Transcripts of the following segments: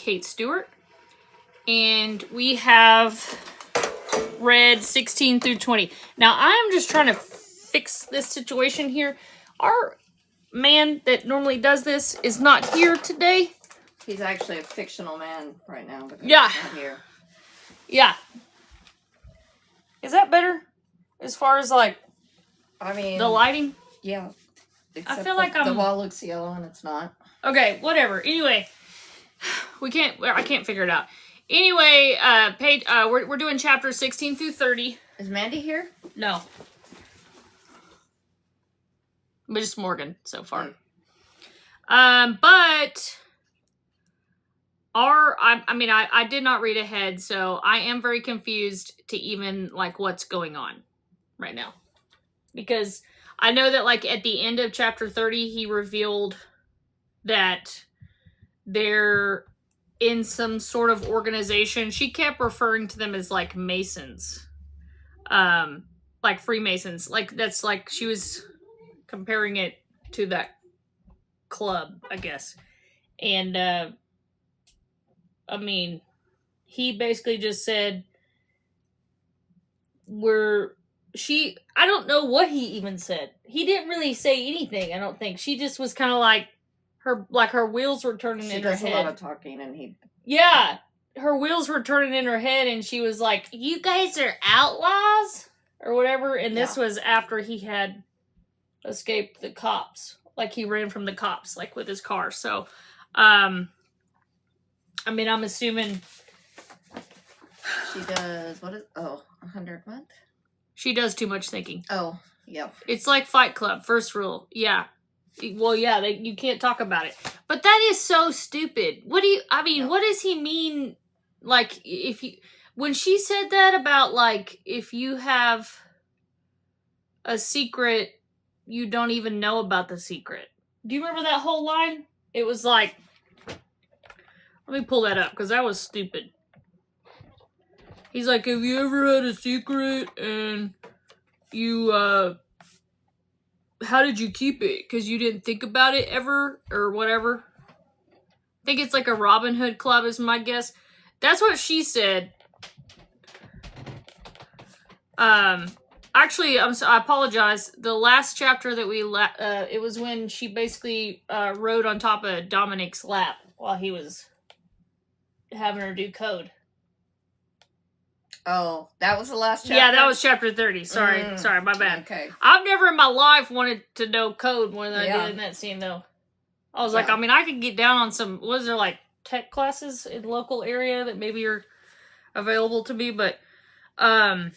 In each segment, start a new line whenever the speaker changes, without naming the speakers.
Kate Stewart. And we have read 16 through 20. Now, I'm just trying to fix this situation here. Our man that normally does this is not here today.
He's actually a fictional man right now.
Yeah.
He's not here.
Yeah. Is that better? As far as, like,
I mean...
the lighting?
Yeah.
I feel like
the wall looks yellow and it's not.
Okay, whatever. Anyway, I can't figure it out. Anyway, we're doing chapters 16 through 30.
Is Mandy here?
No. But just Morgan so far. But I did not read ahead, so I am very confused to even like what's going on right now. Because I know that like at the end of chapter 30 he revealed that they're in some sort of organization. She kept referring to them as like Masons. Like Freemasons. Like that's like she was comparing it to that club, I guess. And I mean, he basically just said I don't know what he even said. He didn't really say anything, I don't think. She just was kind of like her wheels were turning in her head. She does a lot
of talking and he...
Yeah. Her wheels were turning in her head and she was like, "You guys are outlaws?" Or whatever. And this was after he had escaped the cops. Like he ran from the cops, like with his car. So, I mean, I'm assuming...
She does, 100 what?
She does too much thinking.
Oh, yeah.
It's like Fight Club, first rule. Yeah. Well, yeah, you can't talk about it. But that is so stupid. What does he mean? Like, when she said that about, like, if you have a secret, you don't even know about the secret. Do you remember that whole line? It was like, let me pull that up, because that was stupid. He's like, have you ever had a secret and you, how did you keep it? Because you didn't think about it ever? Or whatever. I think it's like a Robin Hood club is my guess. That's what she said. Actually, I apologize. The last chapter that we it was when she basically rode on top of Dominic's lap while he was having her do code.
Oh, that was the last chapter?
Yeah, that was chapter 30. Sorry, my bad.
Okay.
I've never in my life wanted to know code more than I did in that scene, though. I was like, I mean, I could get down on some, was there like tech classes in the local area that maybe are available to me, but, and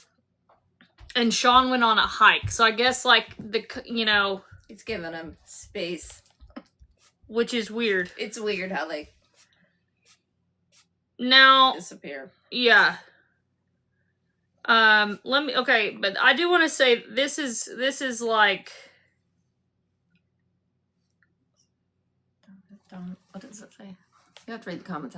Sean went on a hike, so I guess like
it's giving him space.
Which is weird.
It's weird how they
now
disappear.
Yeah. But I do want to say this is like,
what does it say? You have to read the comments.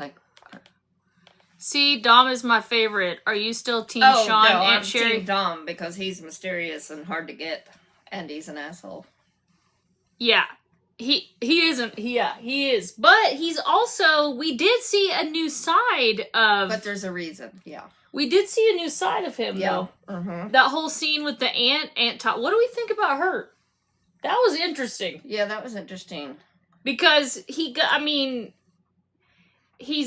See, Dom is my favorite. Are you still Team Sean?
No,
and
I'm
Sherry?
Team Dom because he's mysterious and hard to get, and he's an asshole.
Yeah, he isn't. Yeah, he is. But he's also. We did see a new side of.
But there's a reason. Yeah. We
did see a new side of him, though.
Mm-hmm.
That whole scene with the Aunt Todd. What do we think about her? That was interesting.
Yeah, that was interesting.
Because he's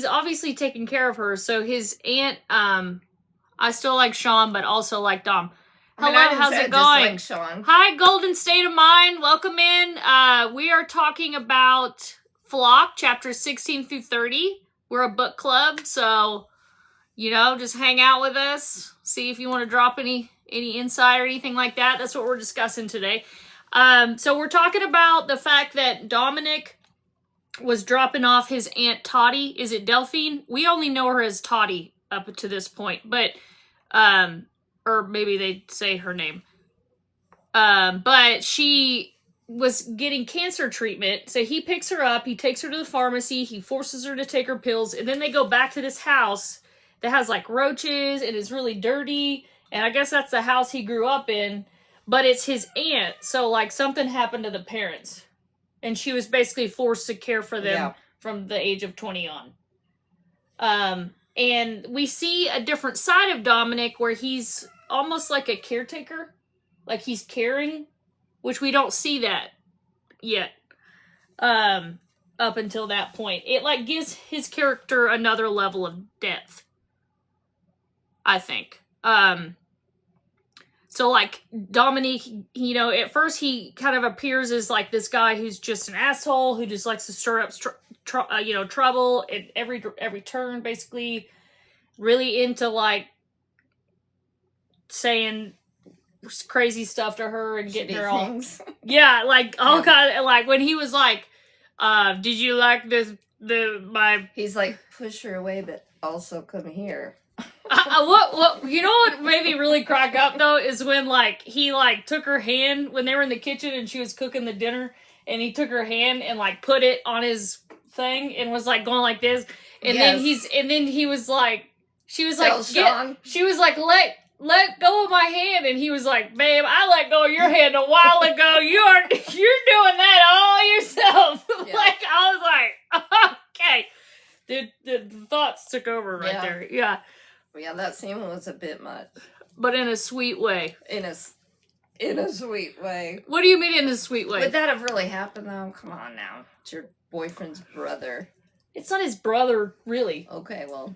obviously taking care of her. So his aunt, I still like Sean, but also like Dom. Hello, how's it going?
Like Sean.
Hi, Golden State of Mind. Welcome in. We are talking about Flock, chapters 16 through 30. We're a book club, so... just hang out with us. See if you want to drop any insight or anything like that. That's what we're discussing today. So we're talking about the fact that Dominic was dropping off his Aunt Toddy. Is it Delphine? We only know her as Toddy up to this point. But, or maybe they say her name. But she was getting cancer treatment. So he picks her up. He takes her to the pharmacy. He forces her to take her pills. And then they go back to this house that has like roaches and is really dirty. And I guess that's the house he grew up in. But it's his aunt. So like something happened to the parents. And she was basically forced to care for them from the age of 20 on. And we see a different side of Dominic where he's almost like a caretaker, like he's caring, which we don't see that yet. Up until that point, it like gives his character another level of depth, I think. So like Dominique, you know, at first he kind of appears as like this guy who's just an asshole who just likes to stir up trouble at every turn, basically. Really into like saying crazy stuff to her and getting her all, yeah, like all kind of like when he was like, did you like this?
He's like, push her away, but also come here.
What you know what made me really crack up though is when like he like took her hand when they were in the kitchen and she was cooking the dinner, and he took her hand and like put it on his thing and was like going like this, and then he was like, she was like, she was like, let go of my hand, and he was like, babe, I let go of your hand a while ago. You're doing that all yourself. Yeah. Like I was like, okay, the thoughts took over right there. Yeah.
Yeah, that scene was a bit much.
But in a sweet way.
In a sweet way.
What do you mean in a sweet way?
Would that have really happened, though? Come on now. It's your boyfriend's brother.
It's not his brother, really.
Okay, well.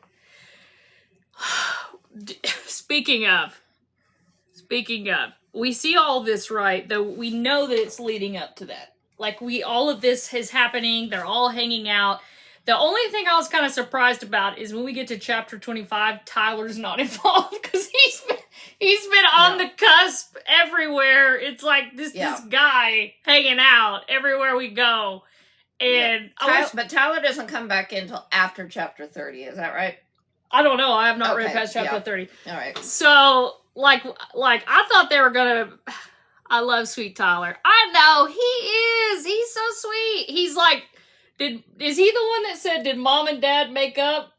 Speaking of, we see all this, right? Though we know that it's leading up to that. Like, all of this is happening. They're all hanging out. The only thing I was kind of surprised about is when we get to chapter 25, Tyler's not involved because he's been on the cusp everywhere. It's like this guy hanging out everywhere we go, and
but Tyler doesn't come back in until after chapter 30. Is that right?
I don't know. I have not read past chapter 30.
All right.
So like I thought they were gonna. I love sweet Tyler. I know he is. He's so sweet. He's like. Is he the one that said, did mom and dad make up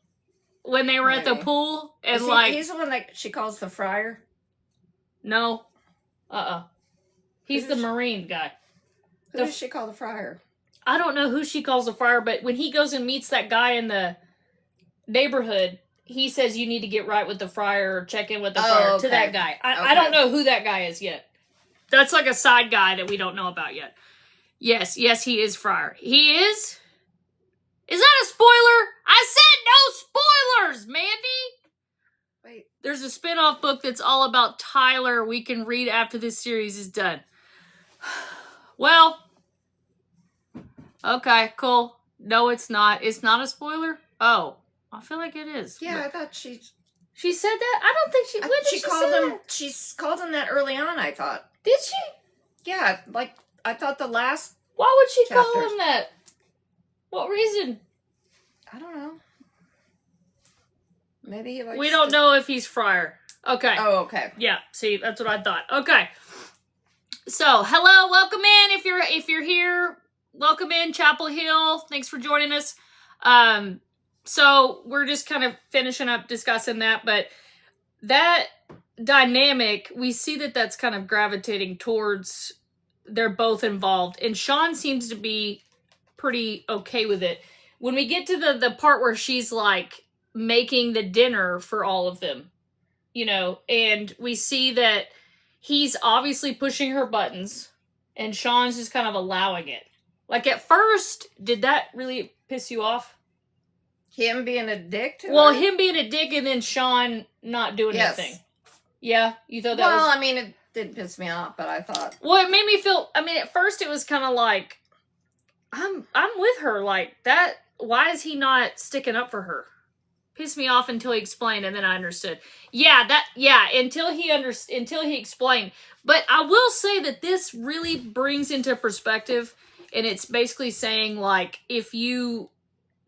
when they were at the pool? And
he's the one that she calls the friar?
No. He's the Marine guy.
Who does she call the friar?
I don't know who she calls the friar, but when he goes and meets that guy in the neighborhood, he says you need to get right with the friar or check in with the friar to that guy. I don't know who that guy is yet. That's like a side guy that we don't know about yet. Yes, he is friar. He is? Is that a spoiler? I said no spoilers, Mandy!
Wait.
There's a spin-off book that's all about Tyler we can read after this series is done. Well. Okay, cool. No, it's not. It's not a spoiler? Oh. I feel like it is.
Yeah, I thought she
said that? I don't think she... When did she
called
say
him,
that?
She called him that early on, I thought.
Did she?
Yeah, like, I thought the last...
Why would she call him that? What reason?
I don't know. Maybe he likes
We don't know if he's friar. Okay.
Oh, okay.
Yeah, see, that's what I thought. Okay. So, hello, welcome in. If you're here, welcome in, Chapel Hill. Thanks for joining us. So we're just kind of finishing up discussing that, but that dynamic, we see that that's kind of gravitating towards they're both involved, and Sean seems to be pretty okay with it. When we get to the part where she's like making the dinner for all of them, you know, and we see that he's obviously pushing her buttons and Sean's just kind of allowing it. Like at first, did that really piss you off?
Him being a dick to her?
Well, him being a dick and then Sean not doing anything. Yeah? You thought that was...
Well, I mean, it did piss me off, but I thought...
Well, it made me feel... I mean, at first it was kind of like, I'm with her. Like, that... Why is he not sticking up for her? Pissed me off until he explained, and then I understood. Until he explained. But I will say that this really brings into perspective, and it's basically saying, like,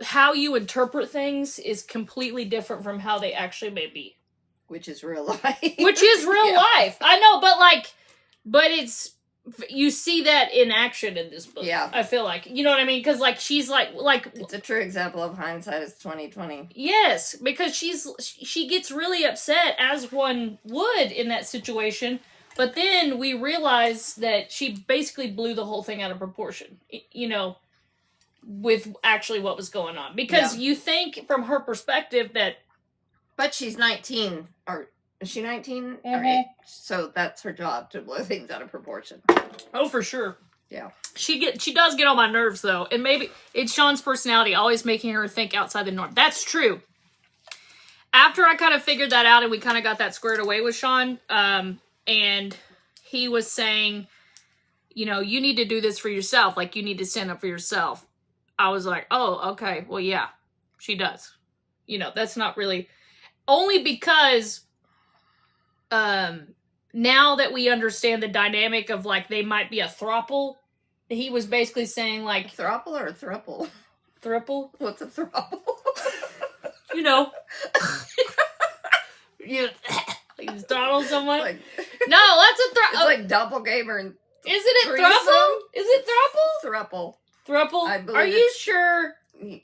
how you interpret things is completely different from how they actually may be.
Which is real life.
Which is real life. I know, but it's, you see that in action in this book.
Yeah.
I feel like, you know what I mean? Because like, she's like.
It's a true example of hindsight is 20/20.
Yes, because she gets really upset, as one would in that situation. But then we realize that she basically blew the whole thing out of proportion. You know. with actually what was going on. Because you think from her perspective that...
But she's 19, or is she 19? Mm-hmm. So that's her job, to blow things out of proportion.
Oh, for sure.
Yeah.
She does get on my nerves, though. And maybe it's Sean's personality, always making her think outside the norm. That's true. After I kind of figured that out and we kind of got that squared away with Sean, and he was saying, you know, you need to do this for yourself. Like, you need to stand up for yourself. I was like, oh, okay. Well, yeah, she does. You know, that's not really... Only because now that we understand the dynamic of, like, they might be a throuple, he was basically saying, like...
A throuple or a thruple?
Thruple?
What's a throuple?
You know. You startle someone?
Like,
no, that's a throuple.
It's like doppelganger and...
Isn't it throuple? Is it throuple?
Thruple.
Thruple?
I believe
Are you sure?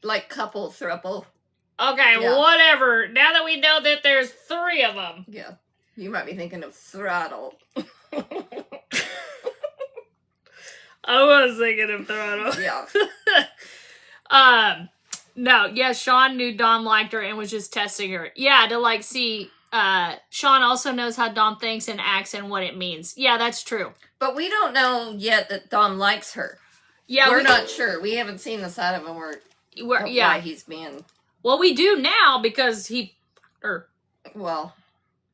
Like couple thruple.
Okay,
Yeah.
whatever. Now that we know that there's 3 of them.
Yeah. You might be thinking of throttle.
I was thinking of throttle.
Yeah.
No, yeah, Sean knew Dom liked her and was just testing her. Yeah, to like see, Sean also knows how Dom thinks and acts and what it means. Yeah, that's true.
But we don't know yet that Dom likes her.
Yeah,
we're not sure. We haven't seen the side of him why he's being...
Well, we do now because
Well...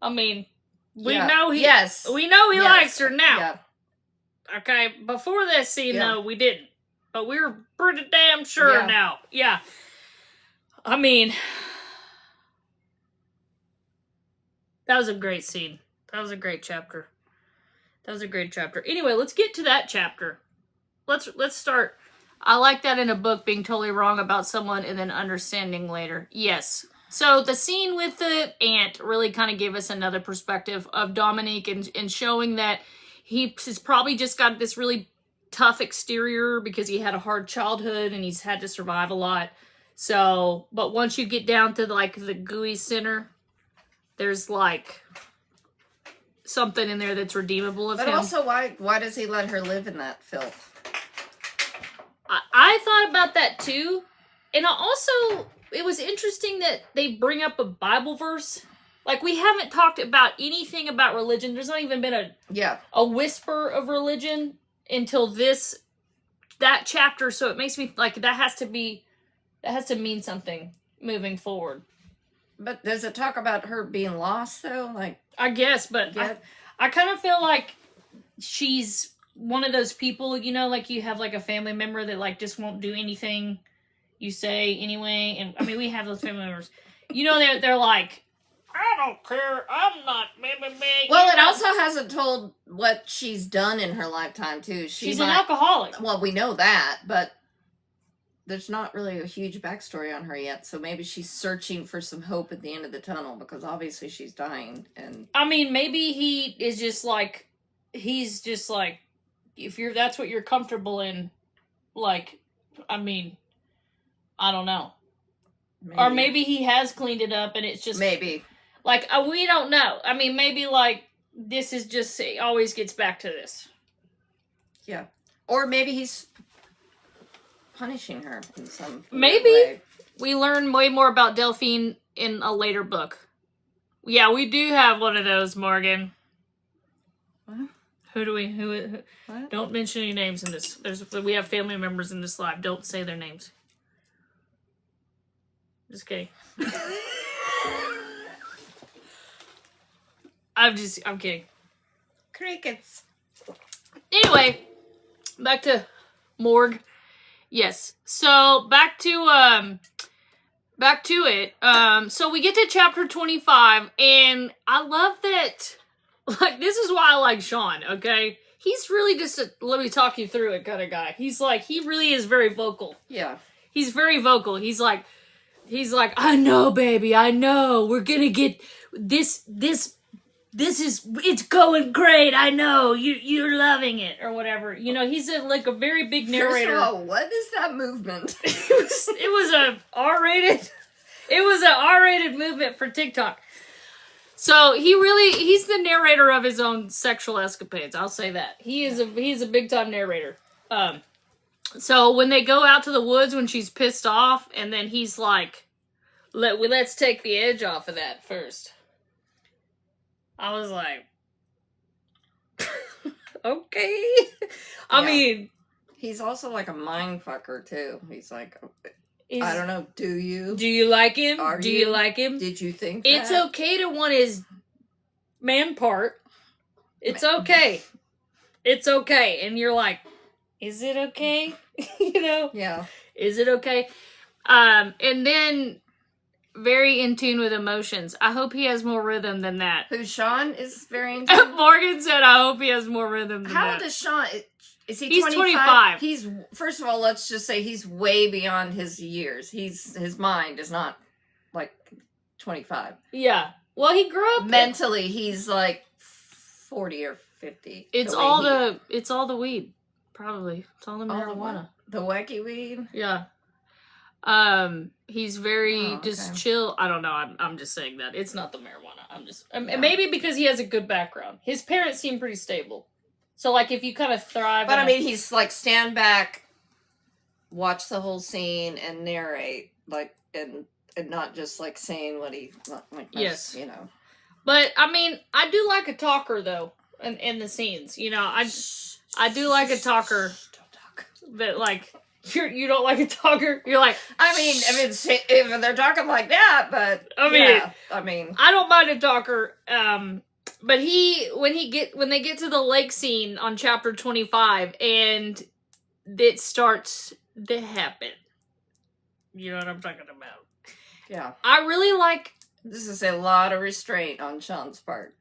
I mean, we
yeah.
know he...
Yes.
We know he likes her now.
Yeah.
Okay, before this scene, though, we didn't. But we're pretty damn sure now. Yeah. I mean... That was a great scene. That was a great chapter. Anyway, let's get to that chapter. Let's start. I like that in a book, being totally wrong about someone and then understanding later. Yes. So the scene with the aunt really kind of gave us another perspective of Dominique and showing that he's probably just got this really tough exterior because he had a hard childhood and he's had to survive a lot. So, but once you get down to like the gooey center, there's like something in there that's redeemable of him.
But also, why does he let her live in that filth?
I thought about that too. And it was interesting that they bring up a Bible verse. Like, we haven't talked about anything about religion. There's not even been a whisper of religion until that chapter. So it makes me like that has to mean something moving forward.
But does it talk about her being lost, though? Like,
I guess, but I kind of feel like she's one of those people, you know, like you have like a family member that like just won't do anything you say anyway. And I mean, we have those family members. You know, they're like, I don't care. I'm not.
Well, it also hasn't told what she's done in her lifetime, too.
She's an alcoholic.
Well, we know that, but there's not really a huge backstory on her yet, so maybe she's searching for some hope at the end of the tunnel, because obviously she's dying. And
I mean, maybe he is just like, he's just like, if that's what you're comfortable in, like, I mean, I don't know. Maybe. Or maybe he has cleaned it up and it's just...
Maybe.
Like, we don't know. I mean, maybe, like, this is just, it always gets back to this.
Yeah. Or maybe he's punishing her in some
way. We learn way more about Delphine in a later book. Yeah, we do have one of those, Morgan.
What?
Who
what?
Don't mention any names in this. We have family members in this live. Don't say their names. Just kidding. I'm kidding.
Crickets.
Anyway, back to Morgue. Yes. So back to it. So we get to chapter 25, and I love that. Like, this is why I like Sean, okay? He's really just a let me talk you through it kind of guy. He's like, he really is very vocal.
Yeah.
He's very vocal. He's like, I know, baby, I know. We're gonna get this is, it's going great. I know you're loving it or whatever. You know, he's like a very big narrator.
First of all, what is that movement?
it was an R-rated movement for TikTok. So he's the narrator of his own sexual escapades. I'll say that. He's a big time narrator. So when they go out to the woods when she's pissed off, and then he's like, let's take the edge off of that first. I was like, okay. I mean,
he's also like a mind fucker too. He's like, I don't know. Do you
like him? Do you like him?
Did you think
it's
that?
okay to want his man part? It's okay. It's okay. And you're like, is it okay? You know?
Yeah.
Is it okay? And then very in tune with emotions. I hope he has more rhythm than that.
Who, Sean is very in tune?
Morgan said, I hope he has more rhythm than that.
How old is Sean? Is he
He's
25? He's, first of all, let's just say he's way beyond his years. His mind is not like 25.
Yeah. Well, he grew up
mentally. He's like 40 or 50.
It's all the weed, probably. It's all the marijuana.
The wacky weed.
Yeah. He's very just chill. I don't know. I'm just saying that it's not the marijuana. Maybe because he has a good background. His parents seem pretty stable. So like if you kind of thrive.
But I mean, he's like stand back, watch the whole scene, and narrate like and not just like saying what he like.
Yes,
you know.
But I mean, I do like a talker though, in the scenes. You know, I do like a talker.
Don't talk.
That like you don't like a talker. You're like,
I mean, if they're talking like that, but I mean,
I don't mind a talker. But when they get to the lake scene on chapter 25 and it starts to happen. You know what I'm talking about?
Yeah.
I really like.
This is a lot of restraint on Sean's part.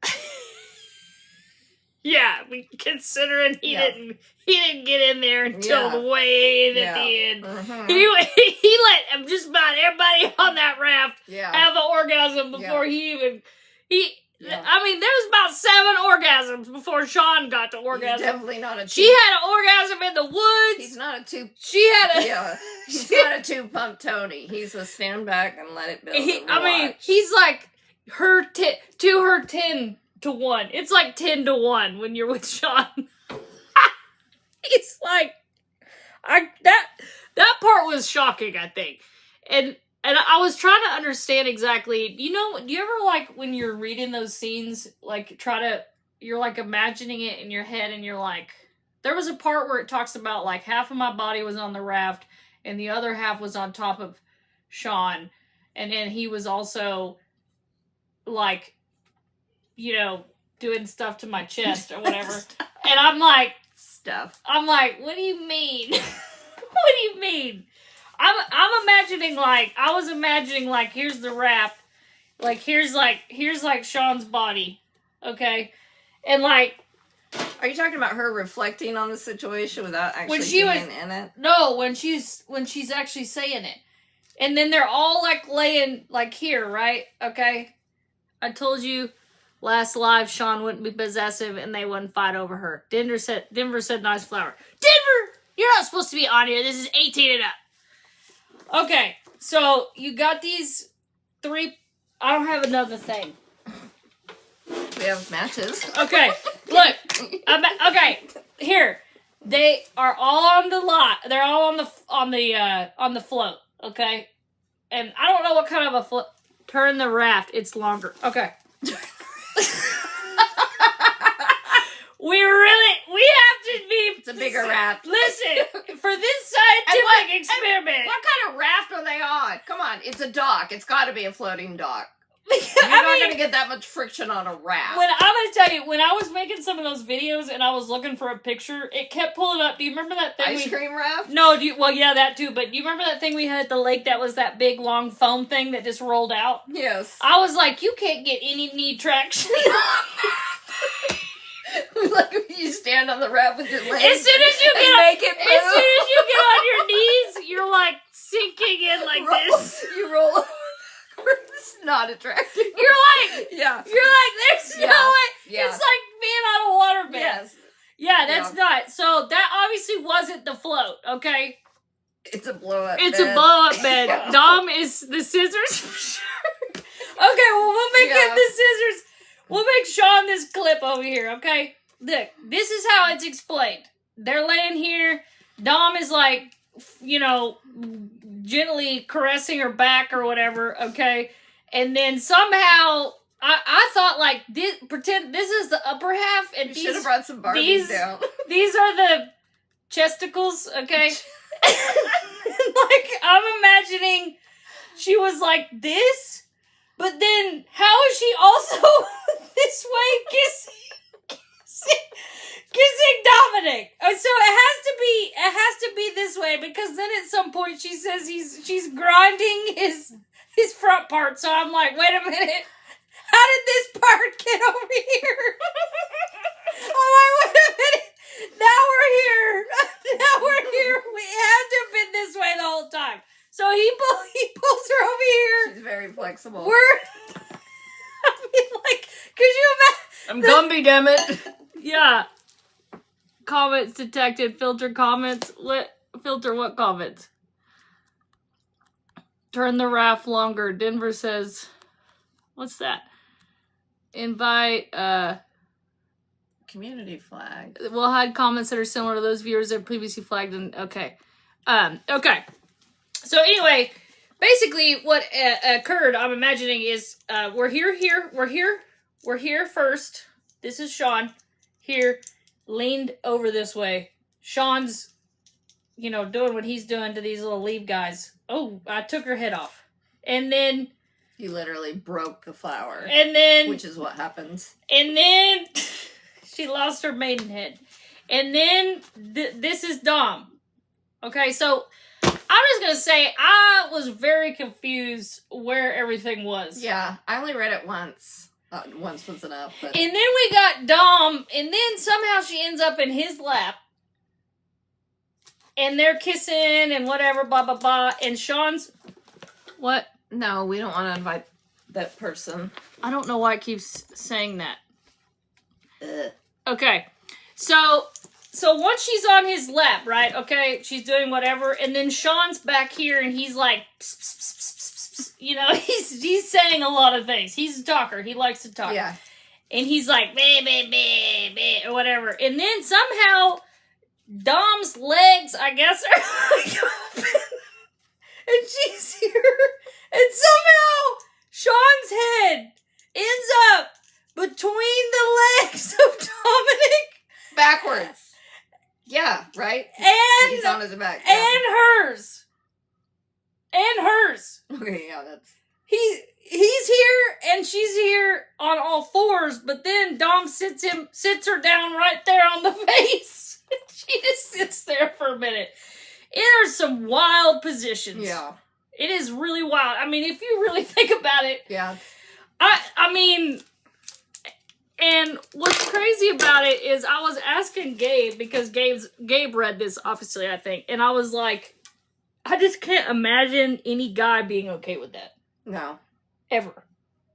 Yeah, considering he didn't get in there until way in at the end. Mm-hmm. He let just about everybody on that raft have an orgasm before he. Yeah. I mean, there was about 7 orgasms before Sean got to orgasm.
He's definitely not a two.
She had an orgasm in the woods.
He's not a two.
She had a.
Yeah. He's not a 2-pump Tony. He's a stand back and let it build.
I mean, he's like her 10 to 1. It's like 10 to 1 when you're with Sean. He's like, that part was shocking, I think, and I was trying to understand exactly. Do you ever like when you're reading those scenes, like you're like imagining it in your head, and you're like, there was a part where it talks about like half of my body was on the raft and the other half was on top of Sean, and then he was also like, doing stuff to my chest or whatever. And I'm like, what do you mean? What do you mean? I'm imagining like, I was imagining like, here's the raft. Like, here's like Sean's body. Okay. And like.
Are you talking about her reflecting on the situation without actually being in it?
No, when she's actually saying it. And then they're all like laying like here, right? Okay. I told you last live Sean wouldn't be possessive and they wouldn't fight over her. Denver said nice flower. Denver! You're not supposed to be on here. This is 18 and up. Okay. So you got these 3. I don't have another thing.
We have matches.
Okay. Look. Okay. Here. They are all on the lot. They're all on the float. Okay. And I don't know what kind of a float. Turn the raft. It's longer. Okay. We have to be.
It's a bigger raft.
Listen, for this scientific experiment.
What kind of raft are they on? Come on, it's a dock. It's got to be a floating dock. You're not going to get that much friction on a raft.
I'm going to tell you, when I was making some of those videos and I was looking for a picture, it kept pulling up. Do you remember that thing?
Ice cream raft?
No, well, yeah, that too. But do you remember that thing we had at the lake that was that big, long foam thing that just rolled out?
Yes.
I was like, you can't get any knee traction.
Like when you stand on the raft with your legs.
As soon as you get on your knees, you're like sinking in like this.
You roll over. It's not attractive.
You're like, there's no way.
Yeah.
It's like being on a waterbed.
Yes.
Yeah, that's not. So that obviously wasn't the float, okay?
It's a blow-up
bed. A blow-up bed. Yeah. Dom is the scissors for sure. Okay, well, we'll make him the scissors. We'll make Sean this clip over here, okay? Look, this is how it's explained. They're laying here. Dom is like, you know, gently caressing her back or whatever, okay? And then somehow, I thought like, pretend this is the upper half, and
you should have brought some Barbies down.
These are the chesticles, okay? Like, I'm imagining she was like this, but then how is she also this way kissing Dominic? So it has to be this way, because then at some point she says she's grinding his front part. So I'm like, wait a minute, how did this part get over here? I'm like, wait a minute, now we're here. We had to have been this way the whole time. So he pulls her over here.
She's very flexible.
I mean, like, could you imagine?
I'm Gumby, damn it.
Yeah. Comments detected. Filter comments. Filter what comments? Turn the raft longer. Denver says, what's that? Invite,
community flag.
We'll hide comments that are similar to those viewers that previously flagged. And okay. Okay. So anyway, basically what occurred, I'm imagining, is we're here first. This is Sean here, leaned over this way. Sean's, you know, doing what he's doing to these little leaf guys. Oh, I took her head off. And then
you literally broke the flower.
And then,
which is what happens.
And then she lost her maidenhead. And then this is Dom. Okay, so I'm just going to say I was very confused where everything was.
Yeah, I only read it once. Once was enough. But...
And then we got Dom, and then somehow she ends up in his lap. And they're kissing and whatever, blah, blah, blah. And Sean's... What?
No, we don't want to invite that person.
I don't know why it keeps saying that.
Ugh.
Okay, so once she's on his lap, right? Okay, she's doing whatever, and then Sean's back here, and he's like, pss, pss, pss, pss, pss, you know, he's saying a lot of things. He's a talker. He likes to talk.
Yeah.
And he's like, bah, bah, bah, bah, or whatever. And then somehow Dom's legs, I guess, are like open, and she's here, and somehow Sean's head ends up between the legs of Dominic.
Backwards. Yeah, right?
And
he's on his back. Yeah.
And hers. And hers.
Okay, yeah, that's...
He's here and she's here on all fours, but then Dom sits her down right there on the face. She just sits there for a minute. It are some wild positions.
Yeah.
It is really wild. I mean, if you really think about it.
Yeah.
I mean... And what's crazy about it is I was asking Gabe, because Gabe read this, obviously, I think. And I was like, I just can't imagine any guy being okay with that.
No.
Ever.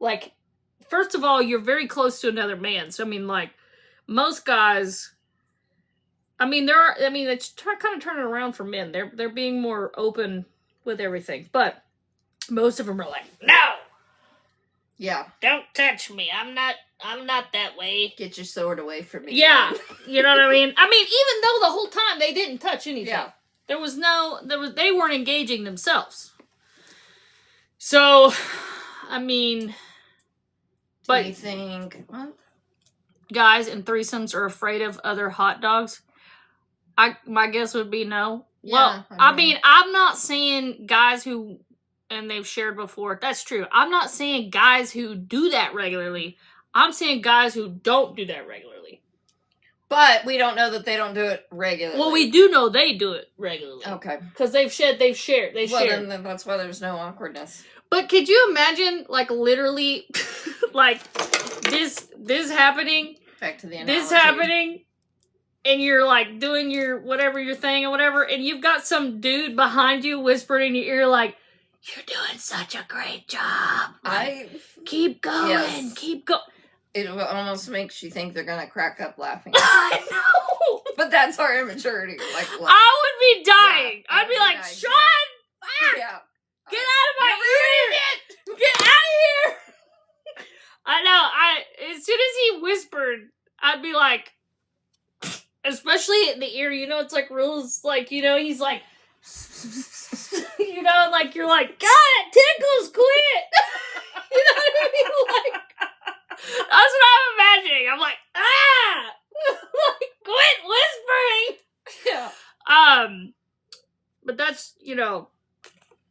Like, first of all, you're very close to another man. So, I mean, like, most guys, I mean, it's kind of turning around for men. They're being more open with everything. But most of them are like, no!
Yeah.
Don't touch me. I'm not that way.
Get your sword away from me.
Yeah. You know what I mean? I mean, even though the whole time they didn't touch anything.
Yeah.
They weren't engaging themselves. So, I mean, but
do you think
guys in threesomes are afraid of other hot dogs? My guess would be no.
Yeah,
well, I mean, I'm not saying guys who, and they've shared before, that's true. I'm not saying guys who do that regularly. I'm saying guys who don't do that regularly.
But we don't know that they don't do it regularly.
Well, we do know they do it regularly.
Okay.
Because they've shared.
Well, then that's why there's no awkwardness.
But could you imagine, like, literally, like, this happening?
Back to the analogy.
This happening, and you're, like, doing your, whatever, your thing or whatever, and you've got some dude behind you whispering in your ear, like, you're doing such a great job. Keep going. Yes. Keep going.
It almost makes you think they're gonna crack up laughing.
I know!
But that's our immaturity. Like, what?
I would be dying.
Yeah,
I'd be like,
dying.
Sean!
Yeah.
Get out of my ear! Get out of here! I know. As soon as he whispered, I'd be like, especially in the ear, you know, it's like rules, like, you know, he's like, you know, like, you're like, God, it tickles, quit. You know what I mean? Like, that's what I'm imagining. I'm like, like, quit whispering.
Yeah.
But that's, you know,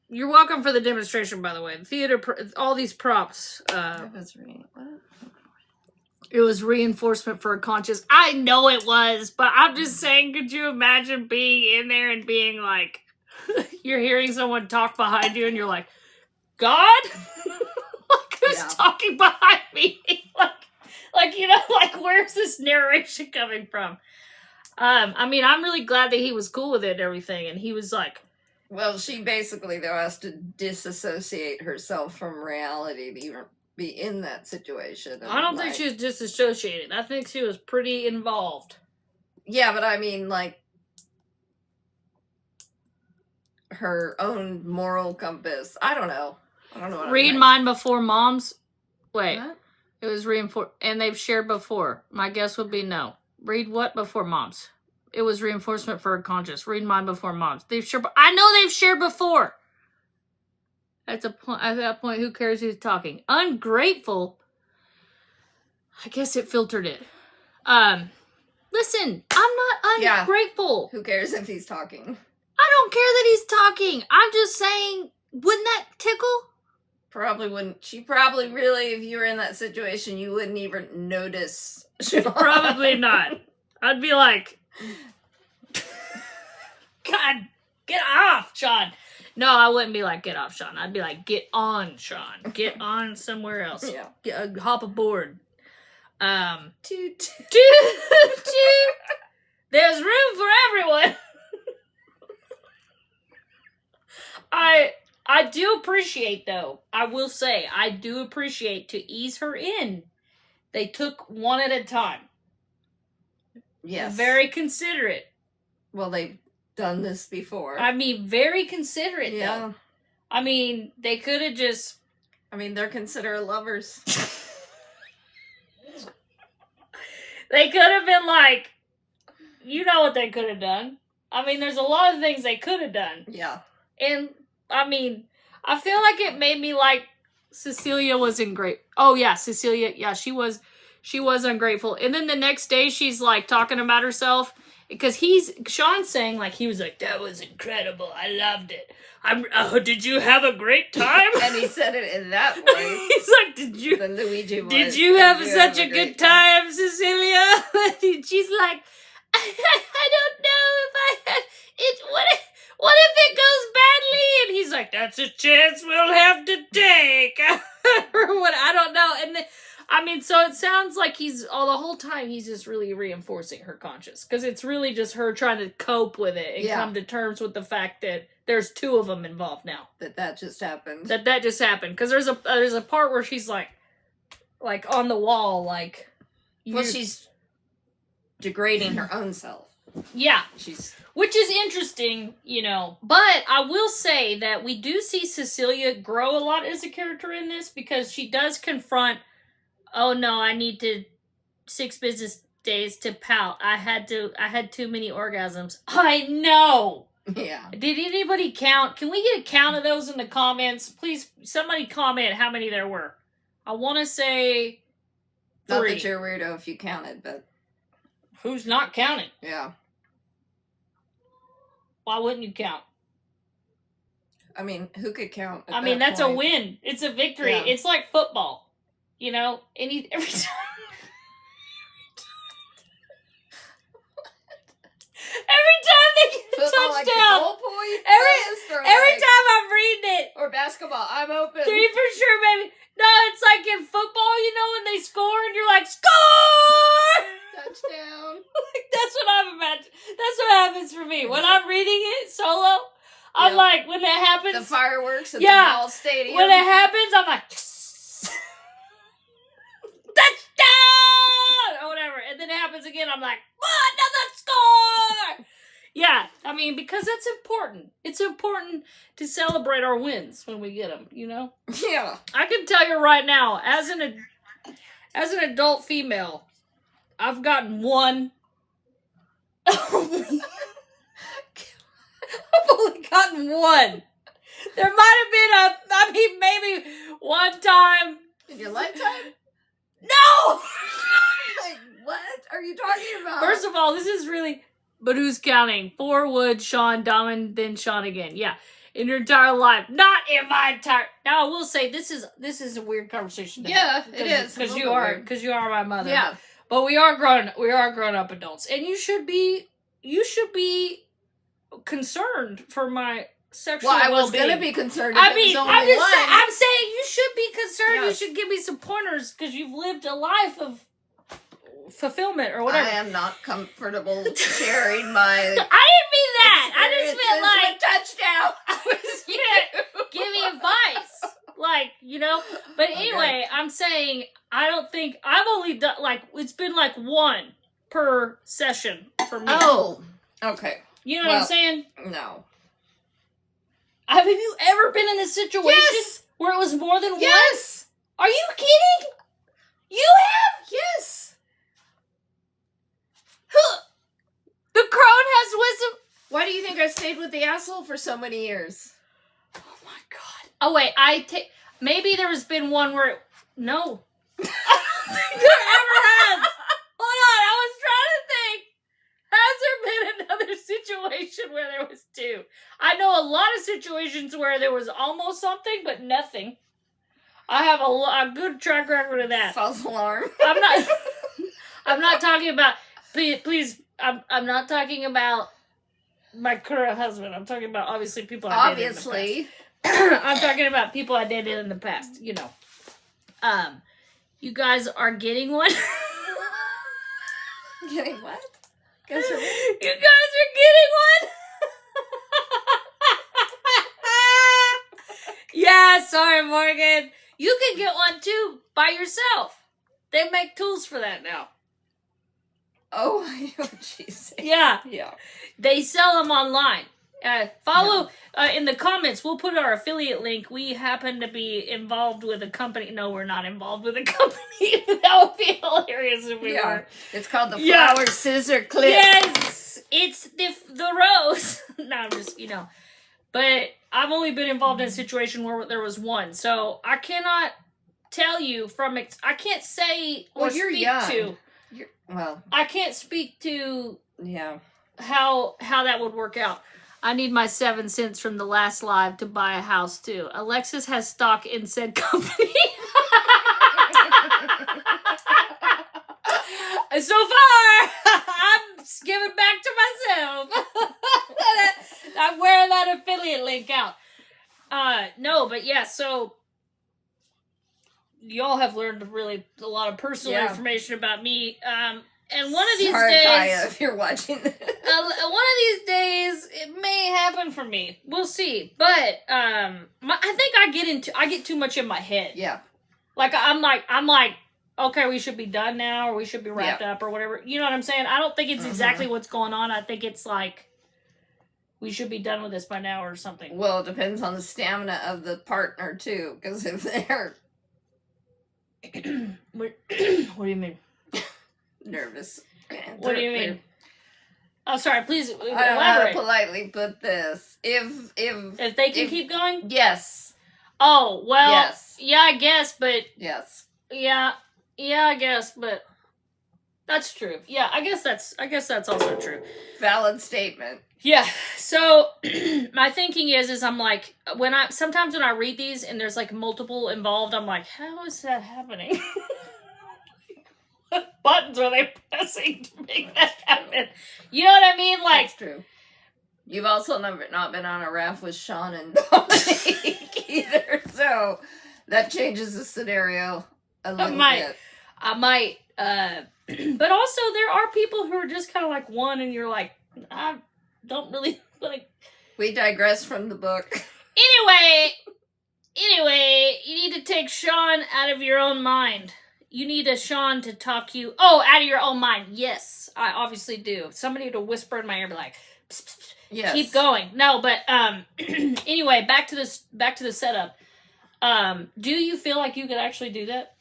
you're welcome for the demonstration, by the way. The theater, all these props. It was reinforcement for a conscience. I know it was, but I'm just saying, could you imagine being in there and being like, you're hearing someone talk behind you and you're like, God? Like, who's talking behind me? like, you know, like, where's this narration coming from? I mean, I'm really glad that he was cool with it and everything, and he was like...
Well, she basically, though, has to disassociate herself from reality to even be in that situation.
I don't think she was disassociated. I think she was pretty involved.
Yeah, but I mean, like, her own moral compass. I don't know. What
Read mine before mom's. Wait.
What?
It was reinforced, and they've shared before. My guess would be no. Read what before mom's? It was reinforcement for her conscience. Read mine before mom's. They've shared. I know they've shared before. At that point, who cares who's talking? Ungrateful. I guess it filtered it. Listen, I'm not ungrateful.
Yeah. Who cares if he's talking?
I don't care that he's talking. I'm just saying, wouldn't that tickle?
Probably wouldn't. She probably really, if you were in that situation, you wouldn't even notice.
Probably not. I'd be like, God, get off, Sean. No, I wouldn't be like, get off, Sean. I'd be like, get on, Sean. Get on somewhere else.
Yeah.
Hop aboard.
Toot.
Toot. There's room for everyone. I do appreciate, though, I will say, I do appreciate, to ease her in, they took one at a time.
Yes.
Very considerate.
Well, they've done this before.
I mean, very considerate,
yeah.
though. I mean, they could have just...
I mean, they're considered lovers.
They could have been like, you know what they could have done. I mean, there's a lot of things they could have done.
Yeah.
And, I mean, I feel like it made me like Cecilia was ungrateful. Oh, yeah, Cecilia, yeah, she was ungrateful. And then the next day, she's, like, talking about herself. Because Sean's saying, like, he was like, that was incredible. I loved it. Did you have a great time?
And he said it in that voice.
He's like, the Luigi voice. Did you have such a good time, Cecilia? And she's like, I don't know if I had it. What if it goes badly? And he's like, that's a chance we'll have to take. Or what? I don't know. And I mean, so it sounds like the whole time he's just really reinforcing her conscience. Because it's really just her trying to cope with it and come to terms with the fact that there's two of them involved now.
That just happened.
That just happened. Because there's a part where she's like on the wall, like...
Well, she's degrading her own self.
Yeah. Which is interesting, you know. But I will say that we do see Cecilia grow a lot as a character in this. Because she does confront... Oh no, I need 6 business days to pout. I had too many orgasms. I know.
Yeah.
Did anybody count? Can we get a count of those in the comments? Please, somebody comment how many there were. I want to say 3.
Not that you're a weirdo if you counted, but...
Who's not counting?
Yeah.
Why wouldn't you count?
I mean, who could count at
I mean, that's
point?
a win. It's a victory. Yeah. It's like football. You know, every time. Every time they get a touchdown.
Like the goal point
every time I'm reading it.
Or basketball, I'm open.
3 for sure, baby. No, it's like in football, you know, when they score and you're like, score!
Touchdown.
That's what I'm imagining. That's what happens for me. When I'm reading it solo, I'm like, when that happens.
The fireworks at the Ball Stadium.
When it happens, I'm like, yes. Touchdown! Or whatever. And then it happens again. I'm like, another score! Yeah. I mean, because that's important. It's important to celebrate our wins when we get them, you know?
Yeah.
I can tell you right now, as an adult female, I've gotten one I've only gotten one. There might have been maybe one time.
In your lifetime?
No!
Like, what are you talking about?
First of all, this is really... But who's counting? 4 Wood, Sean, Diamond, then Sean again. Yeah. In your entire life. Not in my entire... Now, I will say, this is a weird conversation.
Yeah, it is.
Because you are my mother.
Yeah.
But we are grown up adults. And you should be concerned for my sexual well-being.
I was going to be concerned
I'm saying you should be concerned.
Yes.
You should give me some pointers because you've lived a life of fulfillment or whatever.
I am not comfortable sharing my...
I didn't mean that. I just meant like...
touchdown.
I was give me advice. Like, you know? But anyway, I'm saying I don't think... I've only done, like, it's been like 1 per session for me.
Oh, okay.
You know what I'm saying?
No.
Have you ever been in a situation where it was more than 1?
Yes.
Are you kidding? You have?
Yes.
The crone has wisdom.
Why do you think I stayed with the asshole for so many years?
Oh my god. Oh wait, maybe there has been one where no. There ever has. Hold on, I was trying to think. Has there been another situation where there was 2? I know a lot of situations where there was almost something, but nothing. I have a good track record of that.
False alarm.
I'm not talking about... Please, I'm not talking about my current husband. I'm talking about, obviously, people I dated in the past. I'm talking about people I dated in the past, you know. You guys are getting one?
Getting what?
You guys are getting one? Yeah, sorry, Morgan. You can get one, too, by yourself. They make tools for that now.
Oh, jeez.
Yeah.
Yeah.
They sell them online. Follow in the comments. We'll put our affiliate link. We happen to be involved with a company. No, we're not involved with a company. That would be hilarious if we were.
It's called the Flower Scissor Clip.
Yes. It's the rose. No, I'm just, you know. But I've only been involved in a situation where there was 1. So I cannot tell you I can't say or speak to. I can't speak to how that would work out. I need my 7 cents from the last live to buy a house too. Alexis has stock in said company. So far, I'm giving back to myself. I'm wearing that affiliate link out. No, but yeah, so y'all have learned really a lot of personal information about me. And one of these days,
Kaya, if you're watching this.
one of these days, it may happen for me. We'll see. But I think I get too much in my head.
Yeah.
Like I'm like, okay, we should be done now, or we should be wrapped up, or whatever. You know what I'm saying? I don't think it's exactly what's going on. I think it's like we should be done with this by now, or something.
Well, it depends on the stamina of the partner too, because if they're
what do you mean?
Nervous.
What do you mean? Oh, sorry. Please elaborate.
I don't know how to politely put this. If
they can keep going.
Yes.
Oh well.
Yes.
Yeah, I guess, but
yes. Yeah,
I guess, but that's true. Yeah, I guess that's also true.
Valid statement.
Yeah. So my thinking is I'm like sometimes when I read these and there's like multiple involved, I'm like, how is that happening? What buttons are they pressing to make that happen? You know what I mean? Like,
that's true. You've also not been on a raft with Sean and Dominique either, so that changes the scenario a little bit.
I might. But also there are people who are just kind of like 1, and you're like, I don't really like.
We digress from the book.
Anyway, you need to take Sean out of your own mind. You need a Sean to talk you... Oh, out of your own mind. Yes, I obviously do. Somebody to whisper in my ear, be like, psst, psst, psst, yes. Keep going. No, but anyway, back to the setup. Do you feel like you could actually do that?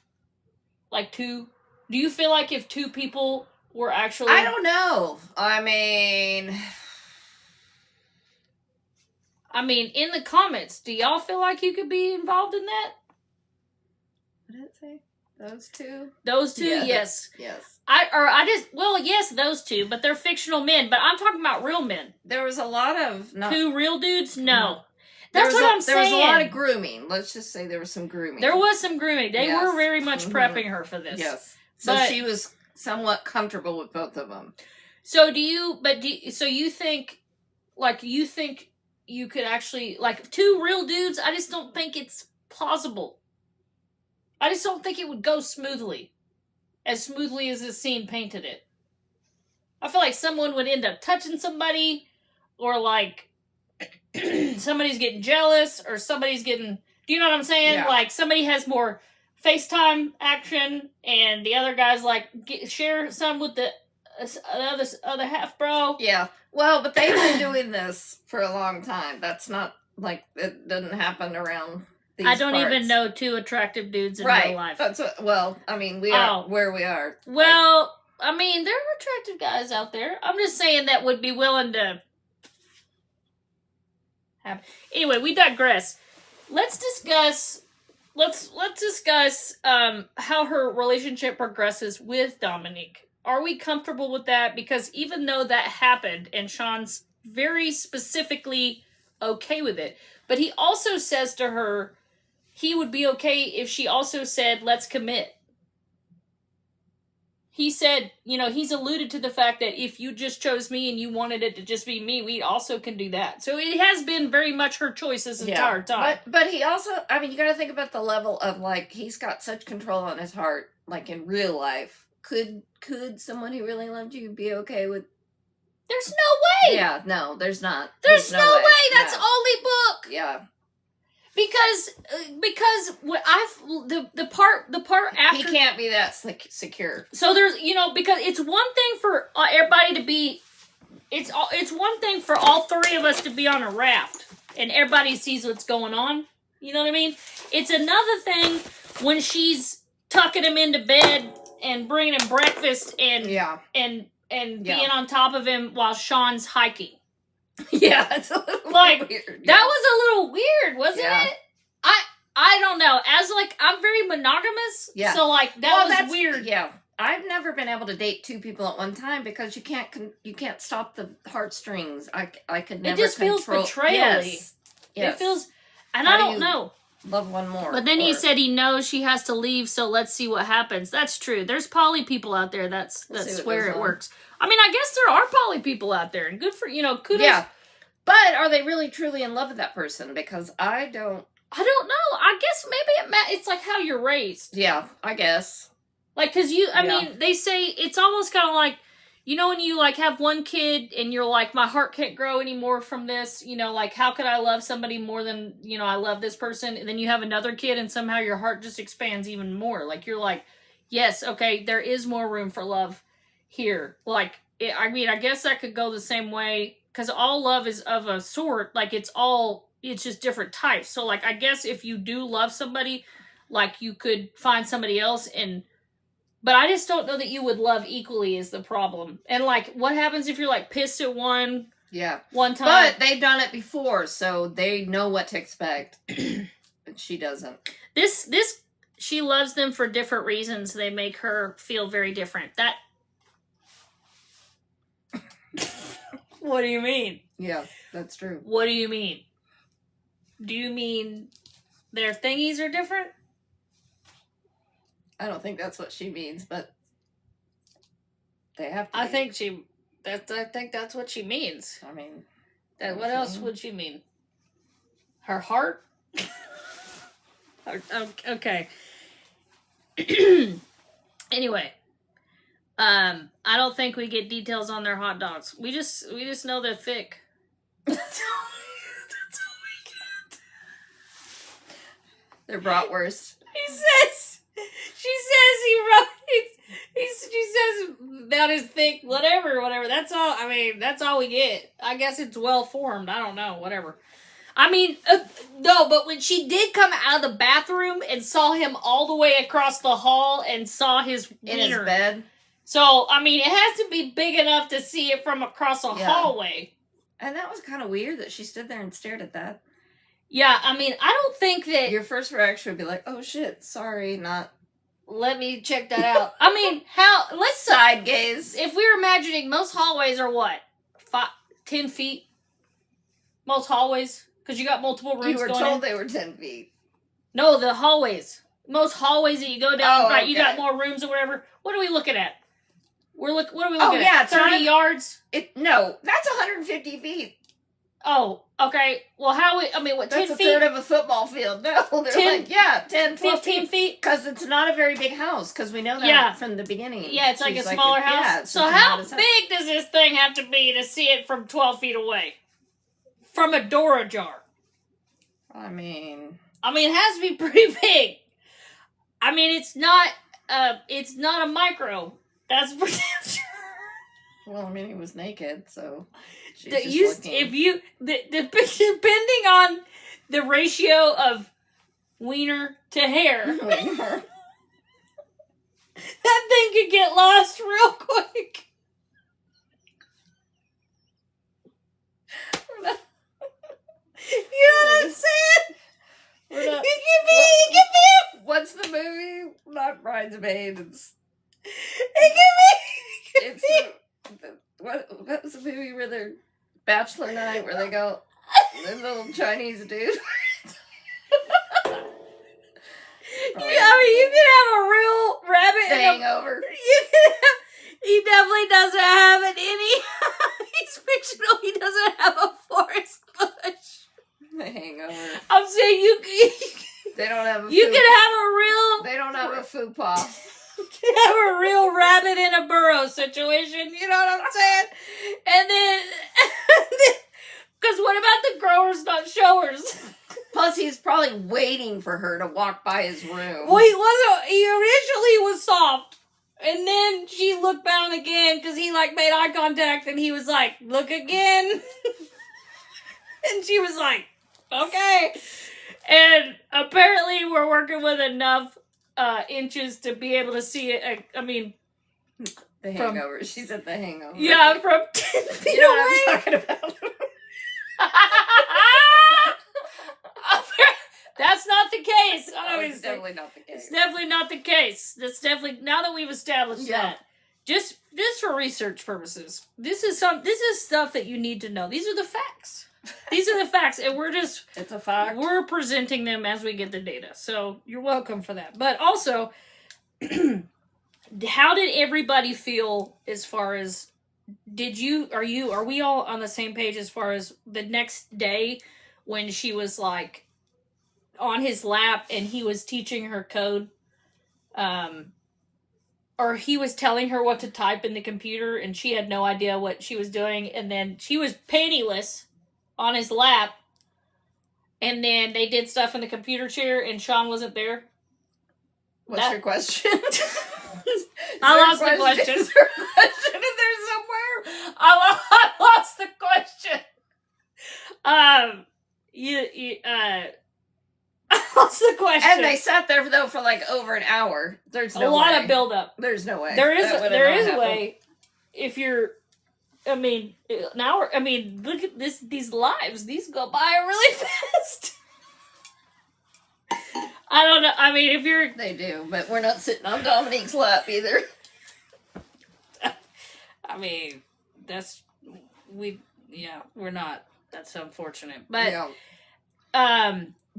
Like do you feel like if 2 people were actually...
I don't know. I
mean, in the comments, do y'all feel like you could be involved in that?
What did it say? Those two?
Those two, yes.
Yes.
Yes, those two, but they're fictional men. But I'm talking about real men.
There was a lot of...
Two real dudes? No. That's what I'm saying.
There was a lot of grooming. Let's just say there was some grooming.
There was some grooming. They were very much prepping her for this.
Yes. So she was somewhat comfortable with both of them.
So you think you could actually, like, two real dudes, I just don't think it's plausible. I just don't think it would go smoothly. As smoothly as this scene painted it. I feel like someone would end up touching somebody, or like somebody's getting jealous, or somebody's getting... Do you know what I'm saying? Yeah. Like, somebody has more FaceTime action, and the other guy's like, share some with the other half, bro. Yeah. Well, but they've been doing this for a long time. That's not, like, it doesn't happen around... I don't even know two attractive dudes in real life. That's what, well, I mean, we are where we are. Well, I mean, there are attractive guys out there. I'm just saying that would be willing to have... Anyway, we digress. Let's discuss how her relationship progresses with Dominique. Are we comfortable with that? Because even though that happened, and Sean's very specifically okay with it, but he also says to her he would be okay if she also said, let's commit. He said, he's alluded to the fact that if you just chose me and you wanted it to just be me, we also can do that. So it has been very much her choice this entire time. But he also, I mean, you got to think about the level of, like, he's got such control on his heart, like, in real life. Could someone who really loved you be okay with... There's no way! Yeah, no, there's not. There's no way! That's only book! Yeah. Because the part after... He can't be that secure. So there's, because it's one thing for everybody to be... It's one thing for all three of us to be on a raft, and everybody sees what's going on. You know what I mean? It's another thing when she's tucking him into bed and bringing him breakfast and being on top of him while Sean's hiking. Yeah, it's a little weird. That was a little weird, wasn't it? I don't know. I'm very monogamous. Yeah. So that was weird. Yeah. I've never been able to date two people at one time because you can't stop the heartstrings. I could never. It just feels betrayal-y. Yes. It feels, and I don't know. Love one more. But then he said he knows she has to leave, so let's see what happens. That's true. There's poly people out there that swear it works. I mean, I guess there are poly people out there, and good for, kudos. Yeah. But are they really truly in love with that person? Because I don't know. I guess maybe it's like how you're raised. Yeah, I guess. Like, because I mean, they say it's almost kind of like, when you, like, have one kid and you're like, my heart can't grow anymore from this, like, how could I love somebody more than, I love this person? And then you have another kid and somehow your heart just expands even more. Like, you're like, yes, okay, there is more room for love here. Like, I guess that could go the same way, because all love is of a sort. Like, it's just different types. So, like, I guess if you do love somebody, like, you could find somebody else but I just don't know that you would love equally is the problem. And, like, what happens if you're, like, pissed at one time? But they've done it before, so they know what to expect. But she doesn't. She loves them for different reasons. They make her feel very different. What do you mean? Yeah, that's true. What do you mean? Do you mean their thingies are different? I don't think that's what she means, but they have to. I think that's what she means. I mean, what else would she mean? Her heart? Okay. Anyway, I don't think we get details on their hot dogs. We just know they're thick. That's all we get. They're bratwurst. She says that is thick, whatever. That's all. I mean, that's all we get. I guess it's well formed. I don't know. Whatever. I mean, no, but when she did come out of the bathroom and saw him all the way across the hall and saw his wiener in his bed, So, I mean, it has to be big enough to see it from across a hallway.
And that was kind of weird that she stood there and stared at that.
Yeah, I mean, I don't think that...
Your first reaction would be like, oh shit, sorry, not...
Let me check that out. I mean, let's...
Side gaze.
If we're imagining, most hallways are what? 10 feet? Most hallways? Because you got multiple rooms going in.
You were told they were 10 feet.
No, the hallways. Most hallways that you go down, right, you got more rooms or whatever. What are we looking at? What are we looking at? 30 yards?
No, that's 150 feet.
Oh, okay. Well, what, 10 feet?
That's a third of a football field. No, they're 10, 10,
15 feet?
Because it's not a very big house, because we know that from the beginning.
Yeah, it's like a smaller house. Yeah, so how big does this thing have to be to see it from 12 feet away? From a door ajar?
I mean,
it has to be pretty big. I mean, it's not a micro. That's for damn sure.
Well, I mean, he was naked, so she's
just looking. Depending on the ratio of wiener to hair, that thing could get lost real quick. You know what I'm saying? It could be.
What's the movie? Not Bridesmaids. What's the movie where they're Bachelor Night, where they go, the little Chinese dude?
You can have a real rabbit
hangover.
He definitely doesn't have it he's fictional. He doesn't have a forest bush.
The hangover.
I'm saying
they don't have a
They
don't have a faux pas.
Have a real rabbit in a burrow situation, you know what I'm saying? And then, because what about the growers, not showers?
Plus, he's probably waiting for her to walk by his room.
Well, he originally was soft, and then she looked down again, because he, made eye contact, and he was like, look again. And she was like, okay. And apparently we're working with enough inches to be able to see it.
The Hangover. She said The Hangover.
Yeah, from 10 feet
You know what I'm talking about?
That's not the case.
It's definitely not the case.
It's definitely not the case. That's definitely, now that we've established that, just for research purposes, this is stuff that you need to know. These are the facts. These are the facts, and
it's a fact.
We're presenting them as we get the data, so you're welcome for that. But also, how did everybody feel as far as, are we all on the same page as far as the next day when she was on his lap and he was teaching her code, or he was telling her what to type in the computer and she had no idea what she was doing, and then she was pantyless on his lap, and then they did stuff in the computer chair and Sean wasn't there?
What's your question?
I lost the question.
Is there a question in there somewhere?
I lost the question. I lost the question.
And they sat there though for over an hour. There's no way.
A lot of buildup.
There's no way.
There is a way. If you're, look at this. These lives. These go by really fast. I don't know. If you're...
They do, but we're not sitting on Dominique's lap either.
We're not. That's unfortunate. But,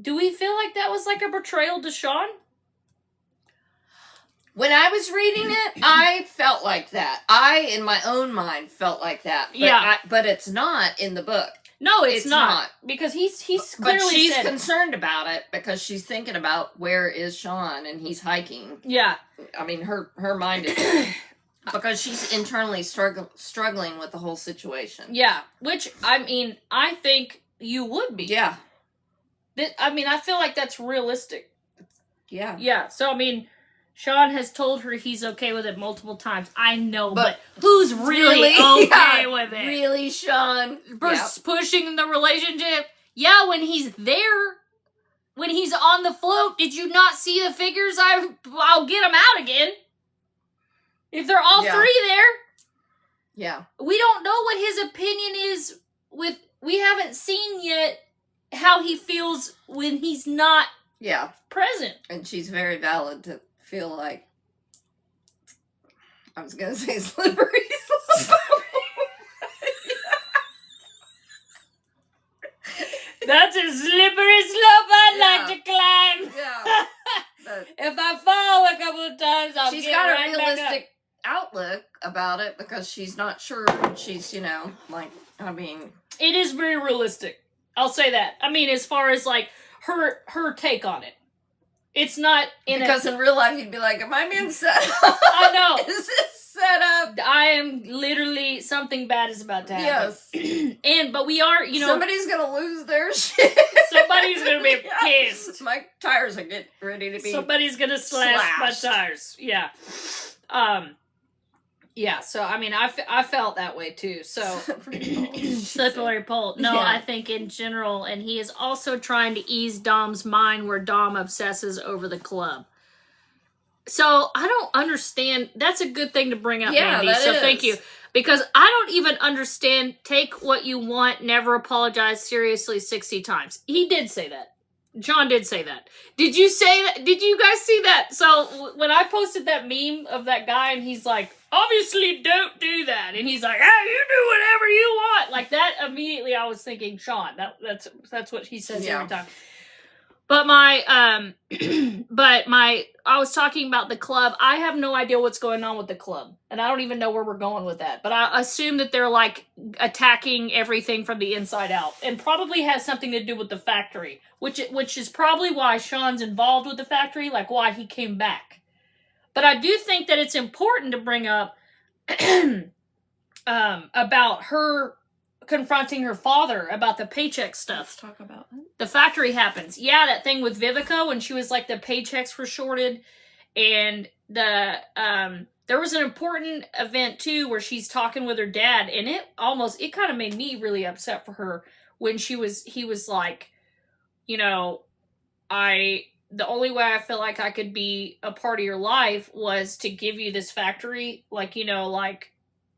do we feel like that was a betrayal to Sean?
When I was reading it, I felt like that. I, in my own mind, felt like that. But but it's not in the book.
No, it's not. Because he's clearly
But she's concerned about it because she's thinking about where is Sean and he's hiking.
Yeah.
Her mind is... because she's internally struggling with the whole situation.
Yeah. Which, I think you would be.
Yeah.
I feel like that's realistic.
Yeah.
Yeah. So, Sean has told her he's okay with it multiple times. I know, but who's really okay with it?
Really, Sean?
Pushing the relationship? Yeah, when he's there, when he's on the float, did you not see the figures? I'll get him out again. If they're all three there.
Yeah.
We don't know what his opinion is with... We haven't seen yet how he feels when he's not present.
And she's very valid to feel like... I was going to say slippery slope.
That's a slippery slope I'd like to climb.
Yeah.
If I fall a couple of times, I'll
she's
get
got
right
a realistic outlook about it because she's not sure. She's,
It is very realistic. I'll say that. I mean, as far as, like, her take on it. It's not
because in real life, you'd be like, am I being set up?
I know.
Is this set up?
I am literally... Something bad is about to happen.
Yes.
But we are,
somebody's going to lose their shit.
Somebody's going to be pissed.
My tires are getting ready to be...
Somebody's going to slash my tires. Yeah. Yeah, so, I mean, I felt that way, too, so... Slippery pole. No, I think in general, and he is also trying to ease Dom's mind where Dom obsesses over the club. So, I don't understand... That's a good thing to bring up, Mandy, so thank you. Because I don't even understand, take what you want, never apologize, seriously 60 times. He did say that. John did say that. Did you say that? Did you guys see that? So when I posted that meme of that guy and he's like, obviously don't do that. And he's like, hey, you do whatever you want. Like that, immediately I was thinking, Sean, that's what he says every time. But I was talking about the club. I have no idea what's going on with the club. And I don't even know where we're going with that. But I assume that they're like attacking everything from the inside out. And probably has something to do with the factory. Which is probably why Sean's involved with the factory. Like why he came back. But I do think that it's important to bring up about her confronting her father about the paycheck stuff.
Let's talk about it.
The factory happens. Yeah, that thing with Vivica when she was like the paychecks were shorted, and there was an important event too where she's talking with her dad, and it kind of made me really upset for her when he was like, the only way I feel like I could be a part of your life was to give you this factory, like